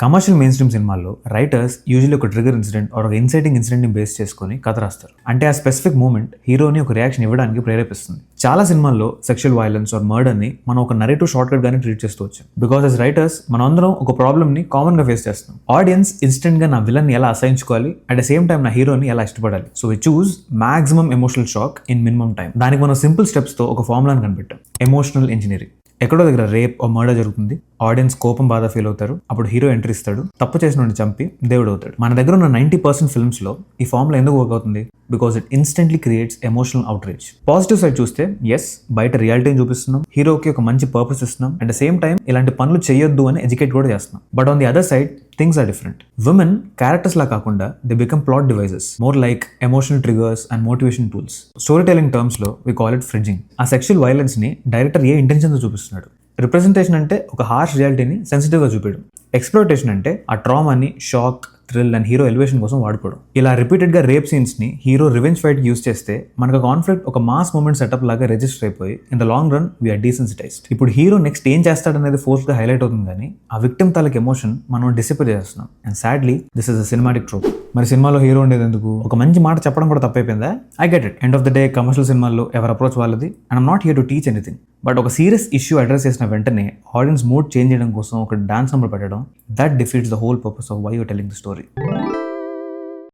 Commercial main stream సినిమాల్లో writers usually ఒక trigger incident are ఒక ఇన్సైటింగ్ ఇన్సిడెంట్ ని బేస్ చేసుకొని కథ రాస్తారు. అంటే ఆ స్పెసిఫిక్ మూమెంట్ హీరోని ఒక రియాక్షన్ ఇవ్వడానికి ప్రేరేపిస్తుంది. చాలా సినిమాల్లో సెక్షువల్ వైలెన్స్ ఆర్ మర్డర్ ని మనం ఒక నరేటివ్ షార్ట్ కట్ గానే ట్రీట్ చేస్తూ వచ్చాం. బికాస్ యాజ్ రైటర్స్ మనం అందరం ఒక ప్రాబ్లమ్ ని కామన్ గా ఫేస్ చేస్తాం. ఆడియన్స్ ఇన్స్టెంట్ గా నా విలన్ ని ఎలా అసహించుకోవాలి, అట్ ద సేమ్ టైం నా హీరోని ఎలా ఇష్టపడాలి. So we choose maximum emotional shock in minimum time. దానికి మనం సింపుల్ స్టెప్స్ తో ఒక ఫార్ములాని కనిపెట్టాం, ఎమోషనల్ ఇంజనీరింగ్. ఎక్కడో దగ్గర రేప్ ఓ మర్డర్ జరుగుతుంది, ఆడియన్స్ కోపం బాధ ఫీల్ అవుతారు, అప్పుడు హీరో ఎంట్రీ ఇస్తాడు, తప్పు చేసిన చంపి దేవుడు అవుతాడు. మన దగ్గర ఉన్న 90% ఫిల్మ్స్ లో ఈ ఫార్ములా ఎందుకు వర్క్ అవుతుంది? Because it instantly creates emotional outreach. Positive side చూస్తే ఎస్, బయట రియాలిటీని చూపిస్తున్నాం, హీరోకి ఒక మంచి పర్పస్ ఇస్తున్నాం, అట్ ద సేమ్ టైం ఇలాంటి పనులు చేయొద్దు అని ఎడ్యుకేట్ కూడా చేస్తున్నాం. But on the other side things are different. Women characters లా కాకుండా they become plot devices, more like emotional triggers and motivation tools. Story telling terms లో వి కాల్ ఇట్ ఫ్రిడ్జింగ్. ఆ సెక్షువల్ వైలెన్స్ ని director ఏ intention తో చూపిస్తున్నాడు. Representation అంటే ఒక హార్ష్ రియాలిటీని సెన్సిటివ్గా చూపించడం. ఎక్స్ప్లోటేషన్ అంటే ఆ ట్రామాని shock, thrill and hero elevation కోసం వాడుకోవడం. ఇలా రిపీటెడ్గా రేప్ సీన్స్ని హీరో రివెంజ్ ఫైట్ యూస్ చేస్తే మనకు కాన్ఫ్లిక్ట్ ఒక మాస్ మూమెంట్ సెటప్ లాగా రిజిస్టర్ అయిపోయి in the long run we're desensitized. ఇప్పుడు హీరో నెక్స్ట్ ఏం చేస్తాడనేది ఫోర్స్గా హైలైట్ అవుతుంది, కానీ ఆ విక్టిమ్ తాలూకు ఎమోషన్ మనం డిసిపేర్ చేస్తున్నాం. And sadly this is a cinematic trope. మరి సినిమాలో హీరో ఉండేది ఎందుకు? ఒక మంచి మాట చెప్పడం కూడా తప్పైపోయిందా? I get it. End of the day commercial సినిమాల్లో ఎవరు అప్రోచ్ వాళ్ళది, and I'm not here to teach anything. But ఒక సీరియస్ ఇష్యూ అడ్రస్ చేసిన వెంటనే ఆడియన్స్ మూడ్ చేంజ్ చేయడం కోసం ఒక డాన్స్ నెంబర్ పెట్టడం, that defeats the whole purpose of why you're telling the story.